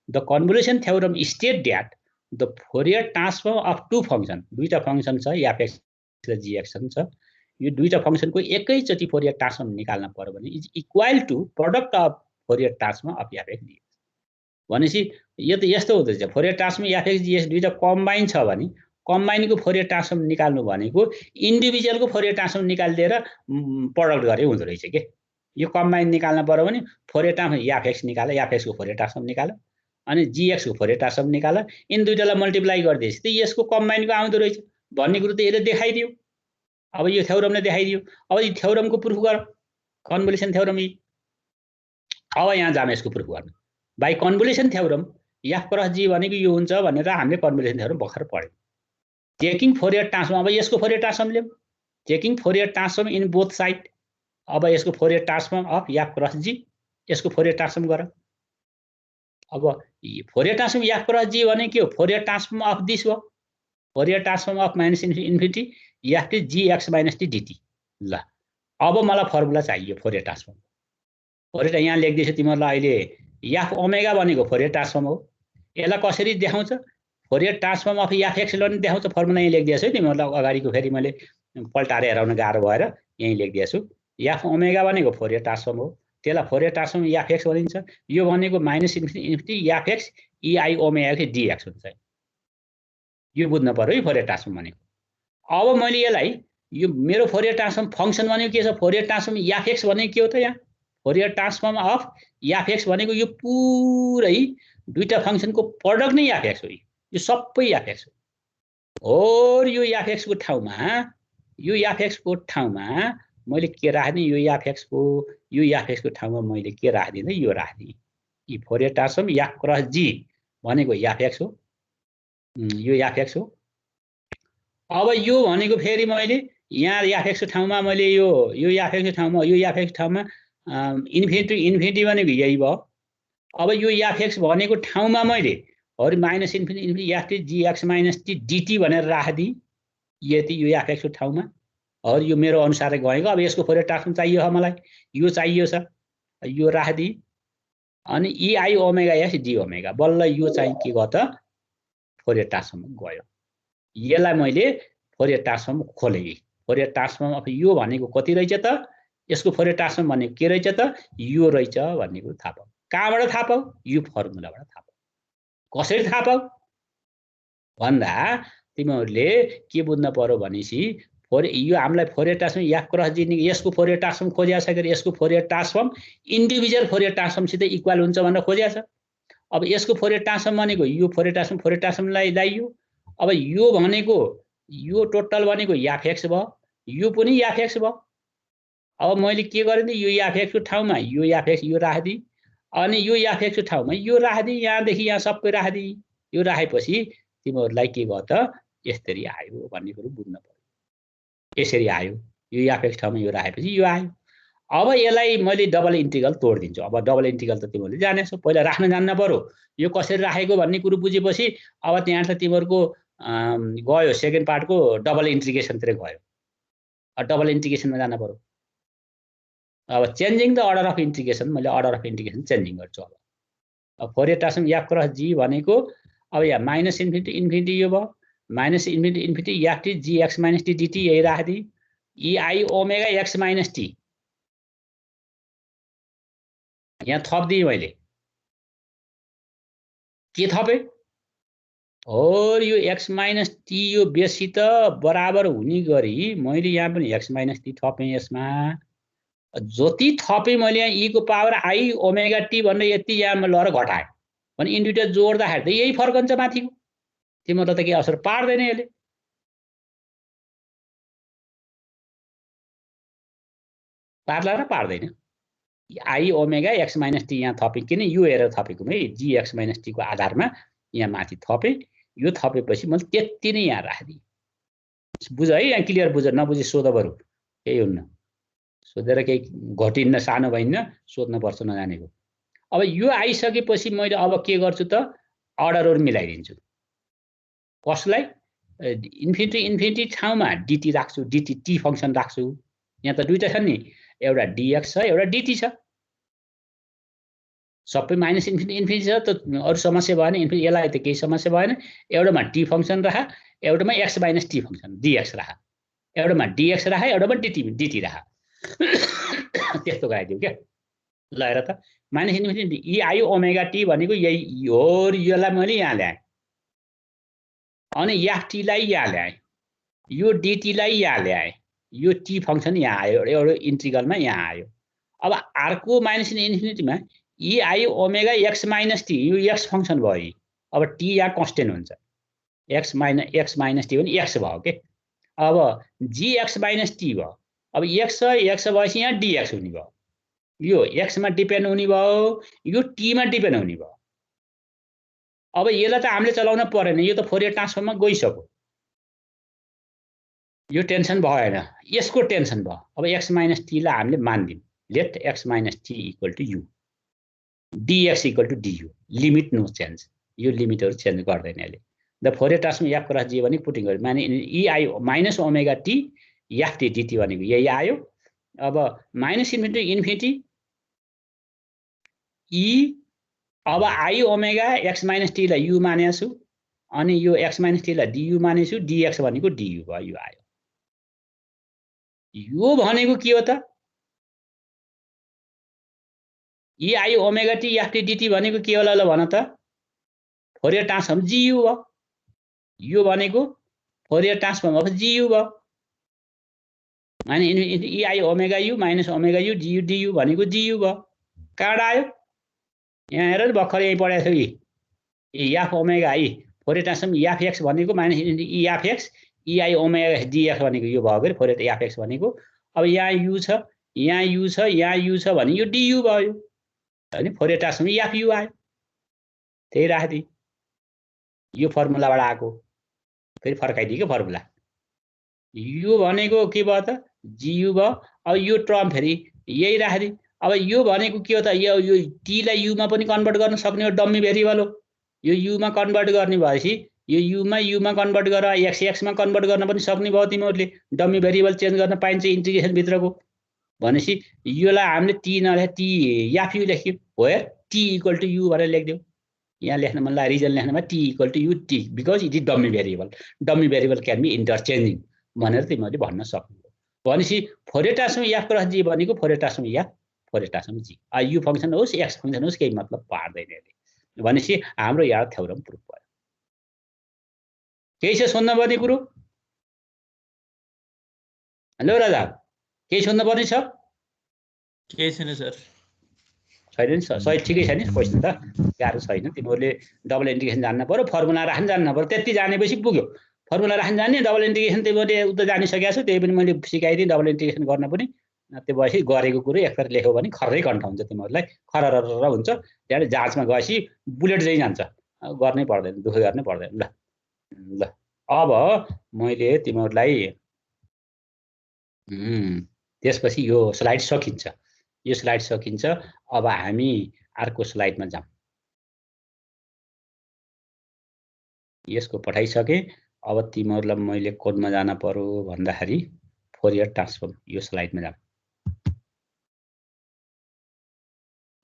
The convolution theorem state that the Fourier transform of 2 function, 2टा फङ्सन छ एफएक्स र जीएक्स छ। यो 2टा फङ्सनको एकैचोटि फोरियर ट्रान्सफर्म निकाल्न पर्यो भने is equal to product of Fourier transform of fx gx. भनेपछि यो त यस्तो हुँदैछ, फोरियर ट्रान्सफर्म एफएक्स जीएक्स 2टा कम्बाइन छ भने कम्बाइनको फोरियर ट्रान्सफर्म निकाल्नु भनेको इन्डिभिजुअलको फोरियर ट्रान्सफर्म निकालिदिएर प्रडक्ट गरे हुँदो रहेछ के। यो कम्बाइन निकाल्न पर्यो भने फोरियर ट्रान्सफर्म एफएक्स निकाल, एफएक्सको फोरियर ट्रान्सफर्म निकाल, अनि जीएक्सको फोरियर ट्रान्सफर्म निकाल, इन 2टालाई मल्टिप्लाई गरिदिएपछि त यसको कम्बाइनको आउँदो रहेछ भन्ने कुरो त यसले देखाइदियो। अब यो थ्योरमले देखाइदियो। अब यो थ्योरमको प्रुफ गर, कन्भोल्युसन थ्योरम। अब यहाँ जाम यसको प्रुफ गर्न। By कन्भोल्युसन theorem F cross g भनेको यो हुन्छ भनेर हामीले कन्भोल्युसन थ्योरम भर्खर पढ्यौँ। टेकिङ फोरियर ट्रान्सफर्म, अब यसको फोरियर ट्रान्सफर्म लियौँ, taking Fourier transform in both side. अब यसको Fourier transform of f cross g, यसको फोरियर ट्रान्सफर्म गर। अब Fourier transform f cross g भने के हो? फोरियर ट्रान्सफर्म अफ दिस हो, Fourier transform of minus infinity ft g x minus t dt. ल अब मलाई फर्मुला चाहियो फोरियर ट्रान्सफर्म। फोरियर यहाँ लेख्दैछु तिमीहरूलाई अहिले। एफ ओमेगा भनेको फोरियर ट्रान्सफर्म हो। यसलाई कसरी देखाउँछ? फोरियर ट्रान्सफर्म अफ एफएक्सले पनि देखाउँछ। फर्मुला यहीँ लेखिदिएको छु है तिमीहरूलाई। अगाडिको फेरि मैले पल्टाएर हेराउन गाह्रो भएर यहीँ लेखिदिएको छु। एफ ओमेगा भनेको फोरियर ट्रान्सफर्म हो, त्यसलाई फोरियर ट्रान्सफर्म एफएक्स भनिन्छ। यो भनेको minus infinity FX EI omega dx हुन्छ। यो बुझ्नु पर्यो है फोरियर ट्रान्सफर्म भनेको। अब मैले यसलाई यो मेरो फोरियर ट्रान्सफर्म फङ्सन भनेको के छ? फोरियर ट्रान्सफर्म एफएक्स भनेको के हो त? यहाँ फोरियर ट्रान्सफर्म अफ एफएक्स भनेको यो पुरै 2टा फङ्सनको प्रडक्ट नै एफएक्स हो। यो सबै एफएक्स हो। और यो एफएक्सको ठाउँमा मैले के राख्ने? यो एफएक्सको ठाउँमा मैले के राख्दिनँ? यो राख्दिएँ। यी Fourier transform f cross g भनेको एफएक्स हो, यो एफएक्स हो। अब यो भनेको फेरि मैले यहाँ एफएक्सको ठाउँमा मैले यो एफएक्सको ठाउँमा इन्फिनिटी भनेको यही भयो। अब यो एफएक्स भनेको ठाउँमा मैले और minus infinity ft g x minus t dt भनेर राखिदिएँ। यति यो एफएक्सको ठाउँमा और यो मेरो अनुसारै गएको। अब यसको फोरियर ट्रान्सफर्म चाहियो मलाई, यो चाहियो छ, यो राखिदिएँ। अनि EI omega x D omega, बल्ल यो चाहिँ के गर्छ? फोरियर ट्रान्सफर्म गयो। यसलाई मैले फोरियर ट्रान्सफर्म खोलेँ। फोरियर ट्रान्सफर्म अब यो भनेको कति रहेछ त? यसको फोरियर ट्रान्सफर्म भनेको के रहेछ त? यो रहेछ भन्ने कुरो थाहा पाऊ। कहाँबाट थाहा पाऊ? यो फर्मुलाबाट थाहा पाऊ। कसरी थाहा पाऊ भन्दा तिमीहरूले के बुझ्न पर्यो भनेपछि यो हामीलाई Fourier transform f cross g यसको फोरियर ट्रान्सफर्म खोजिएको छ कि यसको फोरियर ट्रान्सफर्म इन्डिभिजुअल फोरियर ट्रान्सफर्मसित इक्वल हुन्छ भनेर खोजिएको छ। अब यसको फोरियर ट्रान्सफर्म भनेको यो फोरियर ट्रान्सफर्मलाई ल्याइयो। अब यो भनेको यो टोटल भनेको एफएक्स भयो, यो पनि एफएक्स भयो। अब मैले के गरेँ नि यो एफएक्स को ठाउँमा यो एफएक्स यो राखिदिएँ अनि यो एफएक्स को ठाउँमा यो राखिदिएँ यहाँदेखि यहाँ सबै राखिदिएँ यो राखेपछि तिमीहरूलाई के भयो त यसरी आयो भन्ने कुरो बुझ्न पर्यो यसरी आयो यो एफएक्स ठाउँमा यो राखेपछि यो आयो अब यसलाई मैले डबल इन्टिग्रल तोडिदिन्छु अब डबल इन्टिग्रल त तिमीहरूले जानेछौ पहिला राख्न जान्न पर्यो यो कसरी राखेको भन्ने कुरो बुझेपछि अब त्यहाँ त तिमीहरूको गयो सेकेन्ड पार्टको डबल इन्टिग्रेसनतिर गयो डबल इन्टिग्रेसनमा जान पर्यो अब changing the order of integration मैले अर्डर अफ इन्टिग्रेसन चेन्जिङ गर्छु अब Fourier transform f cross g भनेको अब यहाँ माइनस इन्फिनिटी इन्फिनिटी यो भयो minus infinity infinity f t g x minus t dt यही राखिदिएँ ei omega x minus t यहाँ थपिदिएँ मैले के थपेँ और यो एक्स माइनस टी यो बेसित बराबर हुने गरी मैले यहाँ पनि एक्स माइनस टी थपेँ यसमा जति थपेँ मैले यहाँ ई को पावर आई ओमेगा टी भनेर यति यहाँ लहर घटाएँ भने यिनी दुईटा जोड्दाखेरि त यही फर्कन्छ माथिको तिमीहरूलाई त केही असर पार्दैन यसले पार्ला र पार्दैन I omega x minus t यहाँ थपेँ किन यो हेरेर थपेको है जी एक्स माइनस टी को आधारमा यहाँ माथि थपेँ यो थपेपछि मैले त्यति नै यहाँ राखिदिएँ बुझ है यहाँ क्लियर बुझ नबुझे सोध बरु केही हुन्न सोधेर केही घटिन्न सानो भइन्न सोध्नुपर्छ नजानेको अब यो आइसकेपछि मैले अब के गर्छु त अर्डरहरू मिलाइदिन्छु कसलाई इन्फिनिटी इन्फिनिटी ठाउँमा डिटी राख्छु डिटी टी फङ्सन राख्छु यहाँ त दुईटा छन् नि एउटा डिएक्स छ एउटा डिटी छ सबै माइनस इन्फिनिटी इन्फिनिटी छ त अरू समस्या भएन इन्फिनिटी यसलाई त केही समस्या भएन एउटामा टी फङ्सन राख एउटामा x minus T function dx राख एउटामा डिएक्स राख एउटामा डिटी राख त्यस्तो गराइदियो क्या ल हेर त माइनस इन्फिनिटी ई आयो ओमेगा टी भनेको यही हो यसलाई मैले यहाँ ल्याएँ अनि एफटीलाई यहाँ ल्याएँ यो डिटीलाई यहाँ ल्याएँ यो टी फङ्सन यहाँ आयो एउटा इन्टिग्रलमा यहाँ आयो अब अर्को माइनस इन्फिनिटीमा ई आयो ओमेगा एक्स माइनस टी यो एक्स फङ्सन भयो अब टी यहाँ कन्स्टेन्ट हुन्छ एक्स माइनस टी पनि एक्स भयो के अब जी एक्स माइनस टी भयो अब एक्स भएपछि यहाँ डिएक्स हुने भयो यो एक्समा डिपेन्ड हुने भयो यो टीमा डिपेन्ड हुने भयो अब यसलाई त हामीले चलाउन परेन यो त फोरियर ट्रान्सफर्ममा गइसक्यो यो टेन्सन भएन यसको टेन्सन भयो अब एक्स माइनस टीलाई हामीले मान्दियौँ let x minus t equal to u dx equal to du limit no change यो लिमिटहरू चेन्ज गर्दैन यसले the Fourier transform f cross g भने पुटिङ गर्यो माने ई आयो minus omega t f t dt भनेको यही आयो अब माइनस इन्फिनिटी इन्फिनिटी ई अब आई ओमेगा एक्स माइनस टीलाई यु मानेको छु अनि यो एक्स माइनस टीलाई डियु मानेछु डिएक्स भनेको डियु भयो यो आयो यो भनेको के हो त e i omega t f t dt भनेको के होला ल भन त फोरियर ट्रान्सफर्म जियु भयो यो भनेको फोरियर ट्रान्सफर्म अफ जियु भयो माने e i omega u minus omega u gu du भनेको जियु भयो कहाँबाट आयो यहाँ हेर भर्खर यही पढाएको थियो यी एफ ओमेगा ई फोरियर ट्रान्सफर्म एफ एक्स भनेको minus E F x E i omega dx भनेको यो भयो कि फोरियर एफ एक्स भनेको अब यहाँ यु छ यहाँ यु छ यहाँ यु छ भने यो डियु भयो हैन फोरियर ट्रान्सफर्म एफ यु आयो त्यही राखिदिएँ यो फर्मुलाबाट आएको फेरि फर्काइदिएँ क्या फर्मुला यो भनेको के भयो त जियु भयो अब यो टर्म फेरि यही राखिदिएँ अब यो भनेको के हो त यो टीलाई युमा पनि कन्भर्ट गर्न सक्ने हो डम्मी भेरिएबल हो यो युमा कन्भर्ट गर्ने भएपछि यो युमा कन्भर्ट गरेर एक्समा कन्भर्ट गर्न पनि सक्ने भयो तिमीहरूले डम्मी भेरिएबल चेन्ज गर्न पाइन्छ इन्टिग्रेसन भित्रको भनेपछि योलाई हामीले टी नलेख टी एफ यु लेख्यौँ हो टी इक्वल टु यु भनेर लेखिदिउँ यहाँ लेख्न मन लाग्यो रिजन लेख्नमा t equal to u t because it is dummy variable can be interchanging भनेर तिमीहरूले भन्न सक्नु भनेपछि Fourier transform f cross g भनेको Fourier transform f Fourier transform g u function होस् एक्स फङ्सन होस् केही मतलब पार्दैन यसले भनेपछि हाम्रो यहाँ थ्योरम प्रुफ भयो केही छ सोध्नुपर्ने कुरो हेलो राजा केही सोध्नुपर्ने छ केही छैन सर छैन नि सही ठिकै छ नि क्वेसन त गाह्रो छैन तिमीहरूले डबल इन्टिग्रेसन जान्न पर्यो फर्मुला राख्न जान्न पर्यो त्यति जानेपछि पुग्यो फर्मुला राख्न जान्ने डबल इन्टिग्रेसन तिमीहरूले उता जानिसकेको छु त्यही पनि मैले सिकाइदिएँ डबल इन्टिग्रेसन गर्न पनि त्यो भएपछि गरेको कुरो एकखेर लेख्यो भने खर्रै कन्ठाउँछ तिमीहरूलाई खरर हुन्छ त्यहाँबाट जाँचमा गएपछि बुलेट चाहिँ जान्छ गर्नै पर्दैन दुःख गर्नै पर्दैन ल ल अब मैले तिमीहरूलाई त्यसपछि यो स्लाइड सकिन्छ अब हामी अर्को स्लाइडमा जाउँ यसको पठाइसके अब तिमीहरूलाई मैले कोडमा जान पर्यो भन्दाखेरि फोरियर ट्रान्सफर्म यो स्लाइडमा जाउँ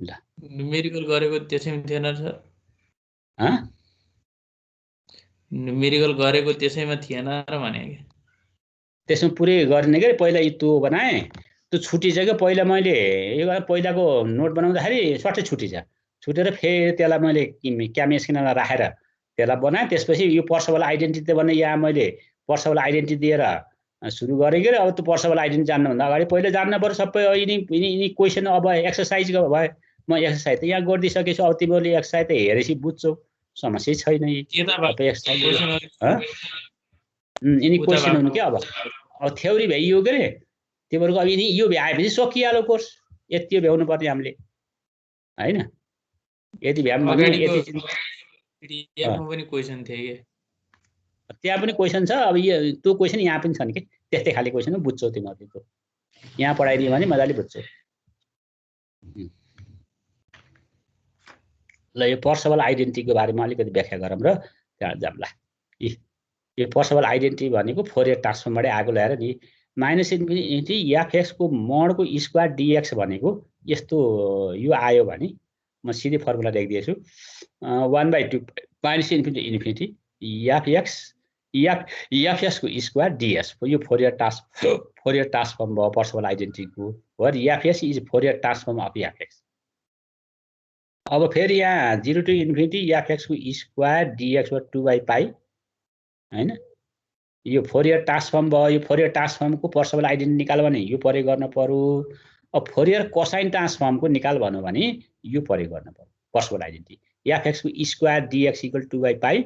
ल न्युमेरिकल गरेको त्यसैमा थिएन सर ह न्युमेरिकल गरेको त्यसैमा थिएन र भने के त्यसमा पुरै गर्ने के पहिला त्यो बनाए त्यो छुटिन्छ क्या पहिला मैले यो पहिलाको नोट बनाउँदाखेरि सट्टै छुटेर फेरि त्यसलाई मैले क्यामेस्किनमा राखेर त्यसलाई बनाएँ त्यसपछि यो पर्सबल आइडेन्टिटी भने यहाँ मैले पर्सबल आइडेन्टिटी दिएर सुरु गरेँ के अब त्यो पर्सबल आइडेन्टिटी जान्नुभन्दा अगाडि पहिला जान्न पर्यो सबै यिनी क्वेसन अब एक्सर्साइजको भए म एक्सर्साइज त यहाँ गरिदिइसकेछु अब तिमीहरूले एक्सर्साइज त हेरेपछि बुझ्छौ समस्या छैन यिनी क्वेसन हुनु क्या अब थ्योरी भ्याइयो के अरे तिमीहरूको अब यिनी यो भ्याएपछि सकिहाल्यो कोर्स यति भ्याउनु पर्ने हामीले होइन यति भ्याम भने पनि क्वेसन थियो के त्यहाँ पनि क्वेसन छ अब यो त्यो क्वेसन यहाँ पनि छन् कि त्यस्तै खाले क्वेसन बुझ्छौ तिमीहरूले त्यो यहाँ पढाइदियो भने मजाले बुझ्छौ ल यो पर्सबल आइडेन्टिटीको बारेमा अलिकति व्याख्या गरौँ र त्यहाँ जाऊँ ल यो पर्सबल आइडेन्टिटी भनेको फोरियर ट्रान्सफर्मबाटै आगो ल्याएर नि माइनस इन्फिनिटी एफएक्सको मडको स्क्वायर डिएक्स भनेको यस्तो यो आयो भने म सिधै फर्मुला लेखिदिएछु 1/2 माइनस इन्फिनिटी एफएक्सको स्क्वायर डिएस यो फोरियर ट्रान्सफर्म भयो पर्सबल आइडेन्टिटीको where fs is Fourier transform of fx अब फेरि यहाँ 0 to इन्फिनिटी एफएक्सको स्क्वायर डिएक्स 2/पाई हैन यो फोरियर ट्रान्सफर्म भयो यो फोरियर ट्रान्सफर्मको पर्सबल आइडेन्टिटी निकाल भने यो परे गर्न पर्यो अब फोरियर कोसाइन ट्रान्सफर्मको निकाल भन्नु भने यो परे गर्न पर्यो पर्सबल आइडेन्टिटी एफएक्सको स्क्वायर डिएक्स इक्वल 2/पाई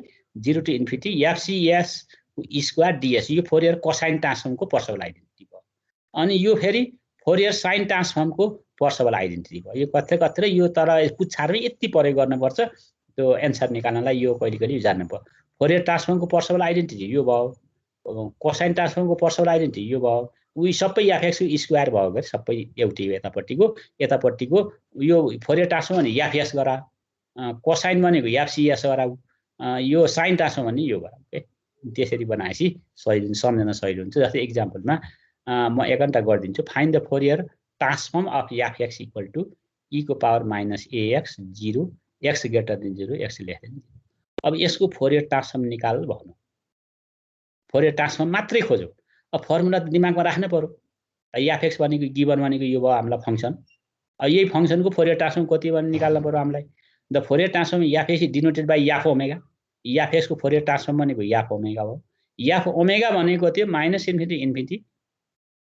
0 to इन्फिनिटी एफसीएस को स्क्वायर डिएस यो फोरियर कोसाइन ट्रान्सफर्मको पर्सबल आइडेन्टिटी भयो अनि यो फेरि फोरियर साइन ट्रान्सफर्मको पर्सबल आइडेन्टिटी भयो यो कत्रै यो तर पुच्छारमै यति परे गर्नुपर्छ त्यो एन्सर निकाल्नलाई यो कहिले जान्नु पर्यो फोरियर ट्रान्सफर्मको पर्सबल आइडेन्टिटी यो भयो कोसाइन ट्रान्सफर्मको पर्सबल आइडेन्टिटी यो भयो उही सबै एफएक्सको स्क्वायर भयो के सबै एउटै यतापट्टिको यो फोरियर ट्रान्सफर्म भने एफएस गरा कोसाइन भनेको एफसीएस गराऊ यो साइन ट्रान्सफर्म भने यो गराऊ के त्यसरी बनाएपछि सही सम्झन सजिलो हुन्छ जस्तै एक्जाम्पलमा म एक घण्टा गरिदिन्छु find the Fourier transform of fx equal to e को power minus ax 0 x greater than 0 x less than 0 अब यसको फोरियर ट्रान्सफर्म निकाल भन्नु फोरियर ट्रान्सफर्म मात्रै खोजौ अब फर्मुला दिमागमा राख्नै पर्यो एफएक्स भनेको गिवन भनेको यो भयो हामीलाई फंक्सन यही फंक्सनको फोरियर ट्रान्सफर्म कति भने निकाल्न पर्यो हामीलाई the Fourier transform fx denoted by f omega एफएक्सको फोरियर ट्रान्सफर्म भनेको एफ ओमेगा हो एफ ओमेगा भनेको त्यो minus infinity infinity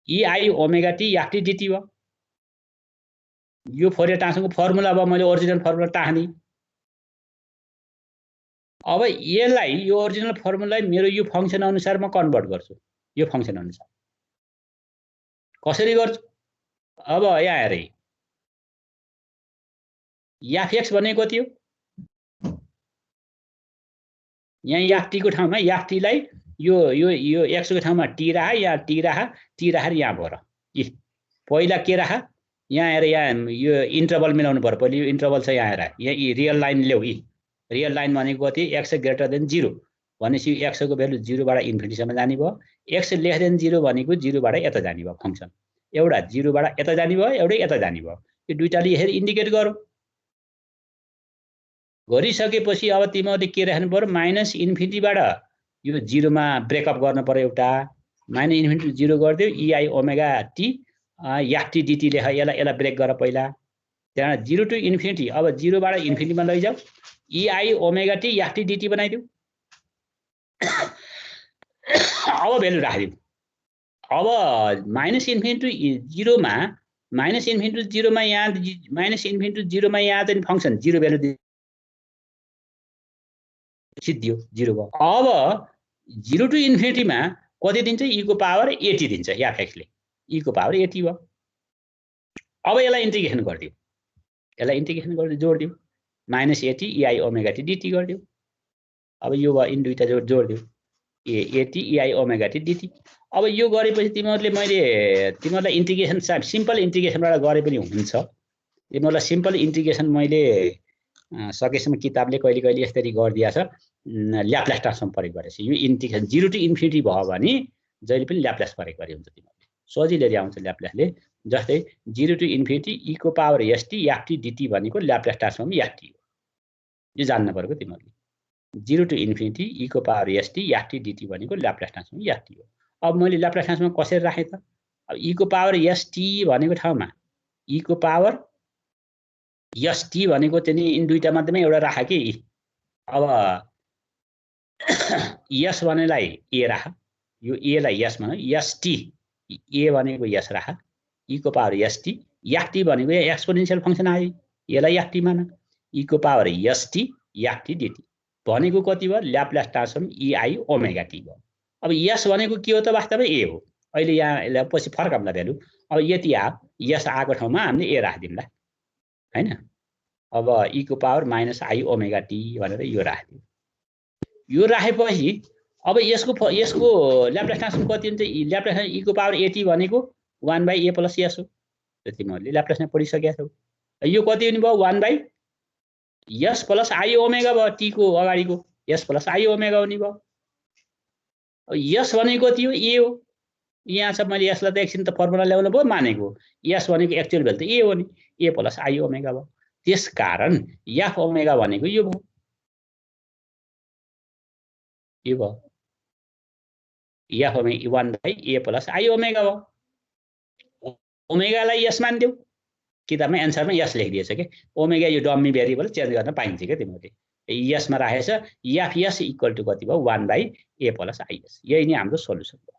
ei omega t f t dt हो यो फोरियर ट्रान्सफर्मको फर्मुला अब मैले ओरिजिनल फर्मुला टाक्ने अब यसलाई यो ओरिजिनल फर्मुलालाई मेरो यो फंक्सन अनुसार म कन्भर्ट गर्छु यो फंक्सन अनुसार कसरी गर्छु अब यहाँ हेरे एफएक्स भनेको कति हो यहाँ एफटी को ठाउँमा एफटी लाई यो एक्स को ठाउँमा टी राख यहाँ टी राखेर यहाँ भएर पहिला के राख यहाँ हेर यहाँ यो इन्टरभल मिलाउनु पर्यो पहिले यो इन्टरभल छ यहाँ हेर यहाँ रियल लाइन ल्याऊ रियल लाइन भनेको कति x ग्रेटर देन 0 भनेपछि x को भ्यालु 0 बाट इन्फिनिटीसम्म जाने भयो x लेस देन 0 भनेको 0 बाट यता जाने भयो फंक्सन एउटा 0 बाट यता जाने भयो एउटै यता जाने भयो यो दुईटाले यसरी इन्डिकेट गरौ गरिसकेपछि अब तिमीहरूले के राख्नु पर्यो माइनस इन्फिनिटी बाट यो 0 मा ब्रेकअप गर्न पर्यो एउटा माइनस इन्फिनिटी 0 गरिदियो ei omega t ft dt लेख यसलाई ब्रेक गर पहिला त्यहाँ 0 to इन्फिनिटी अब 0 बाट इन्फिनिटीमा लैजाऊ ei omega t ft dt बनाइदिऊ अब भ्यालु राखिदिऊ अब माइनस इन्फिनिटी 0 मा यहाँ माइनस इन्फिनिटी 0 मा यहाँ चाहिँ फंक्सन 0 भ्यालु सिद्धियो 0 भयो अब 0 to इन्फिनिटी मा कति दिन्छ e को पावर 80 दिन्छ एफएक्स ले e को पावर 80 भयो अब यसलाई इन्टिग्रेसन गरिदियो, यसलाई इन्टिग्रेसन गरिदियो, जोडिदियो, -AT EI omega T dt गरिदियो। अब यो भयो, इन दुईटा जोडिदियो, AT EI omega T dt। अब यो गरेपछि तिमीहरूलाई इन्टिग्रेसन सिम्पल इन्टिग्रेसनबाट गरे पनि हुन्छ। तिमीहरूलाई सिम्पल इन्टिग्रेसन मैले सकेसम्म किताबले कहिले कहिले यसरी गरिदिया छ, ल्याप्लास ट्रान्सफर्म प्रयोग गरेछ। यो इन्टिग्रेसन 0 to इन्फिनिटी भयो भने जहिले पनि ल्याप्लास प्रयोग गरे हुन्छ। तिमीहरूले सजिलै आउँछ ल्याप्लासले। जस्तै 0 to इन्फिनिटी e को पावर st ft dt भनेको ल्याप्लास ट्रान्सफर्म ft हो। यो जान्न पर्यो तिमीहरूले। 0 to इन्फिनिटी e को पावर st ft dt भनेको ल्याप्लास ट्रान्सफर्म ft हो। अब मैले ल्याप्लास ट्रान्सफर्म कसरी राखेँ त? अब e को पावर st भनेको ठाउँमा e को पावर st भनेको चाहिँ इन दुईटा मध्येमै एउटा राख कि। अब s भनेलाई a राख, यो a लाई s भनौँ, st a भनेको s राख, e को पावर st ft भनेको एक्सपोनेन्शियल फंक्सन आयो, यसलाई ft मान, e को पावर st ft dt भनेको कति भयो? Laplace transform ei omega t भयो। अब s भनेको के हो त? वास्तवमा a हो। अहिले यहाँ यसलाई पछि फर्काउँला भ्यालु। अब यति आयो, s आएको ठाउँमा हामीले a राखिदिउँला हैन। अब e को पावर -i ओमेगा t भनेर यो राखिदियो। यो राखेपछि अब यसको ल्याप्लास ट्रान्सफर्म कति हुन्छ? ल्याप्लास e को पावर at भनेको 1/a + s हो। तिमीहरूले ल्याप्लासमा पढिसकेका छौ। यो कति हुने भयो? 1/s + i ओमेगा भयो। t को अगाडिको s + i ओमेगा हुने भयो। अब s भनेको कति हो? a हो। यहाँ छ, मैले यसलाई त एकछिन त फर्मुला ल्याउनु भयो मानेको। s भनेको एक्चुअल भ्यालु त a हो नि, a + i ओमेगा भयो। त्यसकारण f ओमेगा भनेको यो भयो, यो भयो। f omega 1/a + i omega भयो। ओमेगालाई s मानिदेऊ, किताबमा एन्सरमा s लेखिदिएछ के। ओमेगा यो डम्मी भेरिएबल चेन्ज गर्न पाइन्छ के तिमीहरूले। s मा राखेछ, fs इक्वल टु कति भयो? 1/a + is। यही नै हाम्रो सोलुसन भयो।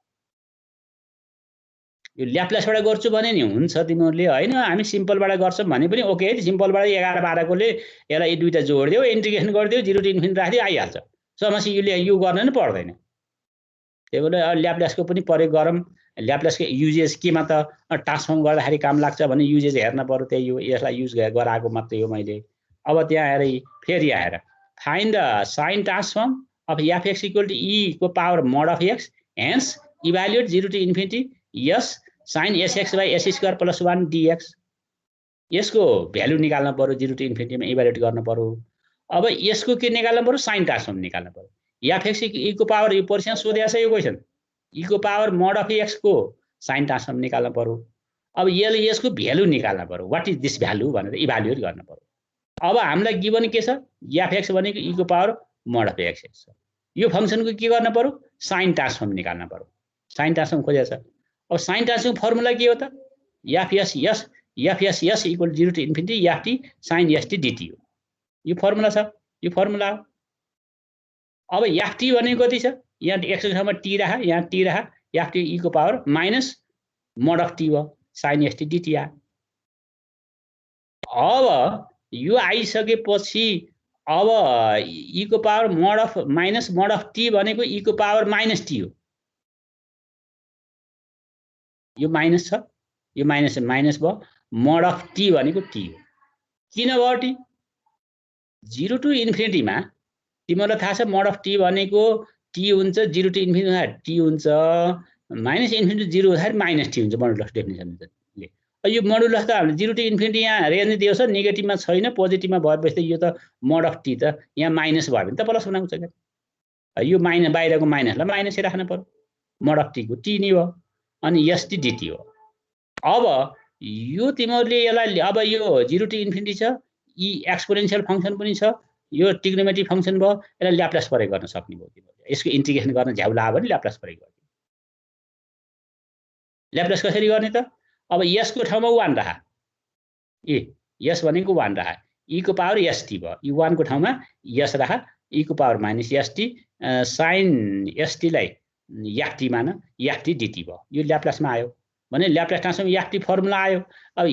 यो ल्याप्लासबाट गर्छु भने नि हुन्छ तिमीहरूले हैन, हामी सिम्पलबाट गर्छौं भने पनि ओके। सिम्पलबाट 11 12 कोले यसलाई दुईटा जोड्दियो, इन्टिग्रेसन गर्दियो, 0 to इन्फिनिटी राख्दियो, आइहाल्छ। समस्या यो गर्न नै पर्दैन। त्यही भएर ल्याप्लासको पनि प्रयोग गरौँ। ल्याप्लासको युजेस केमा त ट्रान्सफर्म गर्दाखेरि काम लाग्छ भने युजेस हेर्न पर्यो। त्यही हो, यसलाई युज गराएको मात्रै हो मैले। अब त्यहाँ हेरै फेरि आएर find the sine transform of fx equal to e को power mod of x, hence evaluate 0 to infinity s sin sx/s² + 1 dx। यसको भ्यालु निकाल्न पर्यो, 0 to इन्फिनिटीमा इभ्यालुएट गर्न पर्यो। अब यसको के निकाल्न पर्यो? साइन ट्रान्सफर्म निकाल्न पर्यो। fx e को पावर यो पर्सन सोधेको छ यो क्वेशन, e को पावर mod of x को साइन ट्रान्सफर्म निकाल्न पर्यो। अब यसको भ्यालु निकाल्न पर्यो, व्हाट इज दिस भ्यालु भनेर इभ्यालुएट गर्न पर्यो। अब हामीलाई गिवन के छ? fx भनेको e को पावर mod of x छ। यो फंक्सनको के गर्न पर्यो? साइन ट्रान्सफर्म निकाल्न पर्यो। साइन ट्रान्सफर्म खोजेको छ। अब साइन ट्रान्सफर्म फर्मुला के हो त? fs equal 0 to infinity ft sin st dt हो। यो फर्मुला छ, यो फर्मुला हो। अब ft भनेको कति छ? यहाँ x को ठाउँमा t राख, यहाँ t राख, ft e को power minus mod of t भयो, sin st dt आयो। अब यो आइसकेपछि अब e को पावर mod of t भनेको e को पावर -t हो। यो माइनस छ, यो माइनस भयो। mod of t भनेको t हो। किन भयो t? 0 to इन्फिनिटी मा तिमीलाई थाहा छ mod of t भनेको t हुन्छ, 0 to इन्फिनिटी मा t हुन्छ, -इन्फिनिटी 0 हुँदाखेरि -t हुन्छ मोडुलस डेफिनेसनले। यो मोडुलस त हामीले 0 to इन्फिनिटी यहाँ रेन्ज दिएको छ, नेगेटिभमा छैन, पोजिटिभमा भएपछि यो त mod of t त यहाँ माइनस भयो भने त प्लस बनाउँछ के। यो माइनस बाहिरको माइनसलाई माइनसै राख्न पर्यो। mod of t को t नि हो, अनि st dt हो। अब यो तिमीहरूले यसलाई अब यो 0 to इन्फिनिटी छ, ई एक्सपोनेन्शियल फंक्सन पनि छ, यो ट्रिग्नोमेट्रिक फंक्सन भयो। यसलाई ल्याप्लास प्रयोग गर्न सक्ने भयो तिमीहरूले। यसको इन्टिग्रेसन गर्न झ्याउला भने ल्याप्लास प्रयोग गर्ने। ल्याप्लास कसरी गर्ने त? अब s को ठाउँमा 1 राख, s भनेको 1 राख, e को पावर st भयो, यो 1 को ठाउँमा s राख, e को पावर -st sin st लाई ft मान, ft dt भयो। यो ल्याप्लासमा आयो भने ल्याप्लास ट्रान्सफर्म ft फर्मुला आयो। अब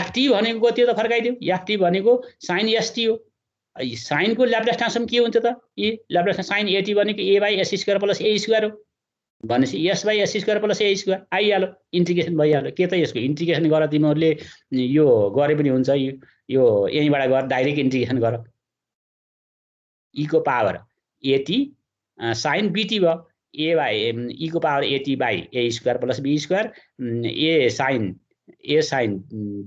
ft भनेको कति हो त फर्काइदियो? ft भनेको sin st हो। साइन को ल्याप्लास ट्रान्सफर्म के हुन्छ त? ल्याप्लास sin at भनेको a/s² + a² हो। भनेपछि S by s square plus A square आइहाल्यो, इन्टिग्रेसन भइहाल्यो। के त यसको इन्टिग्रेसन गर तिमीहरूले, यो गरे पनि हुन्छ, यो यहीँबाट गर, डाइरेक्ट इन्टिग्रेसन गर। ई को पावर एटी साइन बिटी भयो, ए बाई ई को power at by a square plus b square, a sine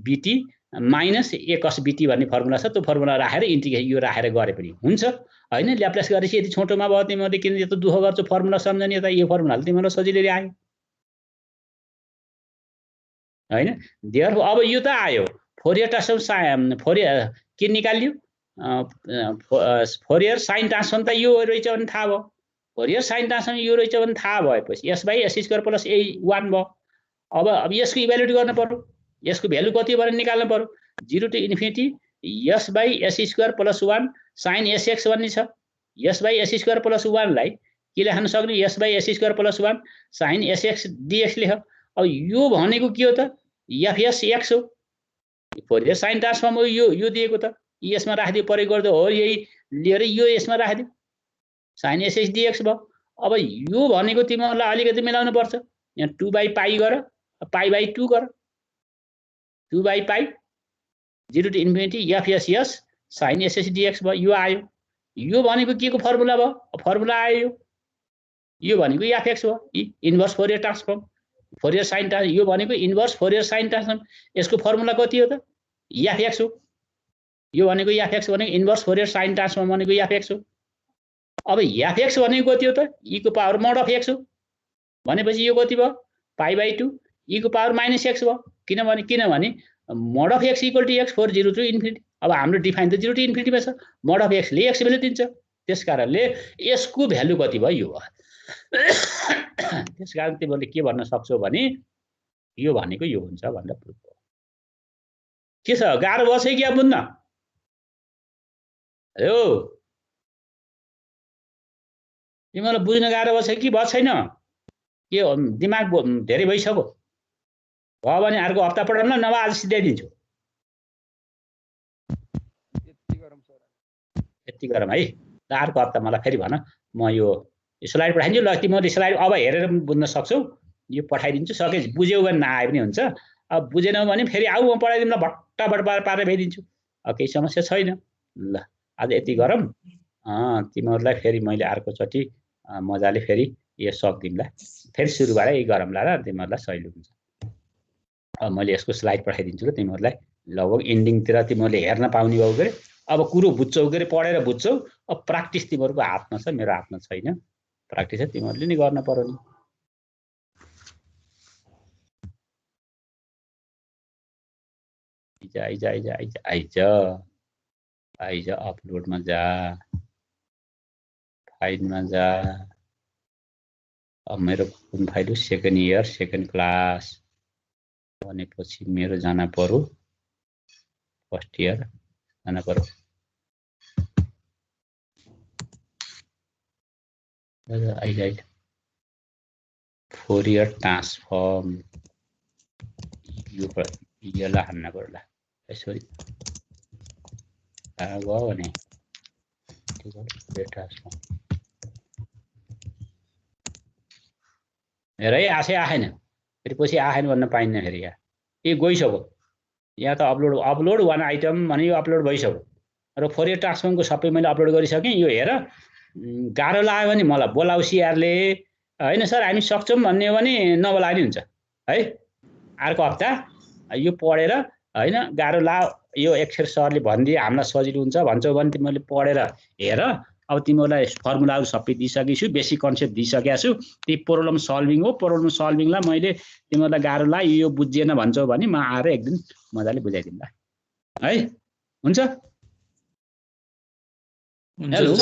bt minus a cos bt भन्ने फर्मुला छ, त्यो फर्मुला राखेर इन्टिग्रेसन यो राखेर गरे पनि हुन्छ होइन। ल्याप्लेस गरेपछि यति छोटोमा भयो, तिमीहरूले किन यस्तो दुःख गर्छौ फर्मुला सम्झने, यता यो फर्मुलाले तिमीहरूलाई सजिलै आयो होइन। देयरफोर अब यो त आयो, फोरियर ट्रान्सफर्म फोरियर के निकाल्यो, फोरियर साइन ट्रान्सफर्म त यो रहेछ भने थाहा भयो, फोरियर साइन ट्रान्सफर्म यो रहेछ भने थाहा भएपछि s by s square plus a 1 भयो। अब यसको इभ्यालुएट गर्नु पर्यो, यसको भ्यालु कति भनेर निकाल्नु पर्यो। 0 to infinity s by s square plus 1 sine sx भन्ने छ। S by s square plus 1 लाई के लेख्न सक्ने, s by s square plus 1 sine sx dx लेख। अब यो भनेको के हो त, एफएस एक्स हो, फोरियर साइन ट्रान्सफर्म हो, यो दिएको त यसमा राखिदियो, प्रयोग गर्दै हो, यही लिएर यो यसमा राखिदियो, साइन एसएक्स डिएक्स भयो। अब यो भनेको तिमीहरूलाई अलिकति मिलाउनु पर्छ, यहाँ 2 बाई पाई गर, पाई बाई 2 गर, 2 by pi 0 to infinity fs sine sx dx भयो। यो आयो, यो भनेको के को फर्मुला भयो, फर्मुला आयो, यो भनेको एफएक्स हो, inverse Fourier transform, Fourier sine transform, यो भनेको इन्भर्स फोरियर साइन ट्रान्सफर्म, यसको फर्मुला कति हो त, एफएक्स हो। यो भनेको एफएक्स भनेको इन्भर्स फोरियर साइन ट्रान्सफर्म भनेको एफएक्स हो। अब एफएक्स भनेको कति हो त, ई को पावर मोड अफ एक्स हो, भनेपछि यो कति भयो, पाई बाई 2 ई को पावर माइनस एक्स भयो, किनभने mod of x equal to x for 0 to infinity. अब हाम्रो डिफाइन त 0 to इन्फिनिटीमा छ, मोड अफ एक्सले एक्स भ्यालु दिन्छ, त्यस कारणले यसको भ्यालु कति भयो, यो भयो। त्यस कारण तिमीहरूले के भन्न सक्छौ भने यो भनेको यो हुन्छ भनेर प्रुफ हो। के छ, गाह्रो भयो कि क्या बुझ्न? हो तिमीलाई बुझ्न गाह्रो भयो कि भएको छैन? के दिमाग धेरै भइसक्यो? भयो भने अर्को हप्ता पढाउन, नभए आज सिध्याइदिन्छु। यति गरौँ है, अर्को हप्ता मलाई फेरि भन, म यो स्लाइड पठाइदिन्छु। ल तिमीहरूले स्लाइड अब हेरेर बुझ्न सक्छौ, यो पठाइदिन्छु, सके बुझ्यौ भने नआए पनि हुन्छ, अब बुझेनौ भने फेरि आऊ म पढाइदिउँ, ल भट्टाभट पारेर भइदिन्छु, केही समस्या छैन। ल आज यति गरौँ, तिमीहरूलाई फेरि मैले अर्कोचोटि मजाले फेरि यो सक्दिउँला, फेरि सुरुबाट यही गरौँला र तिमीहरूलाई सहिलो हुन्छ। अब मैले यसको स्लाइड पठाइदिन्छु र तिमीहरूलाई लगभग इन्डिङतिर तिमीहरूले हेर्न पाउने भयो के, अब कुरो बुझ्छौ के, पढेर बुझ्छौ। अब प्र्याक्टिस तिमीहरूको हातमा छ, मेरो हातमा छैन, प्र्याक्टिस चाहिँ तिमीहरूले नि गर्न पर्यो नि। आइज अपलोडमा जा, फाइलमा जा। अब मेरो कुन फाइल हो, सेकेन्ड इयर सेकेन्ड क्लास भनेपछि मेरो जान पर्यो फर्स्ट इयर जान पर्यो। आइज फोरियर ट्रान्सफर्म योलाई हान्न पर्यो। ल यसरी गयो भने हेर है, आशै आएन, फेरि पछि आएन भन्न पाइन्न फेरि। यहाँ ए गइसक्यो, यहाँ त अपलोड वान आइटम भने यो अपलोड भइसक्यो र फोरियर ट्रान्सफर्मको सबै मैले अपलोड गरिसकेँ। यो हेर, गाह्रो लाग्यो भने मलाई बोलाऊ सिआरले, होइन सर हामी सक्छौँ भन्ने हो भने नबोलाए नि हुन्छ है। अर्को हप्ता यो पढेर, होइन गाह्रो यो एकखेर सरले भनिदिए हामीलाई सजिलो हुन्छ भन्छौ भने तिमीहरूले पढेर हेर। अब तिमीहरूलाई फर्मुलाहरू सबै दिइसकेछु, बेसिक कन्सेप्ट दिइसकेको छु, त्यही प्रोब्लम सल्भिङ हो। प्रोब्लम सल्भिङलाई मैले तिमीहरूलाई गाह्रो लाग्यो यो बुझिएन भन्छौ भने म आएर एक दिन मजाले बुझाइदिउँला है, हुन्छ? हेलो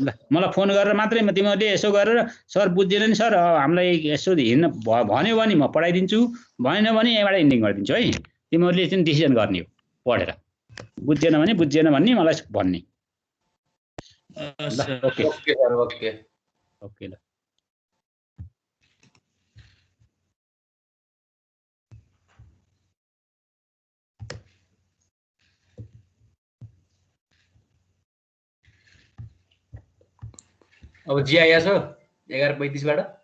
ल मलाई फोन गरेर मात्रै तिमीहरूले यसो गरेर सर बुझ्दैन नि सर हामीलाई यसो हिँड्न भन्यो भने म पढाइदिन्छु, भएन भने यहीँबाट इन्डिङ गरिदिन्छु है। तिमीहरूले चाहिँ डिसिजन गर्ने हो, पढेर बुझ्दैन भने बुझिएन भन्ने मलाई भन्ने। ओके ओके ओके ल। अब जी आइया छ 11:35 बाट।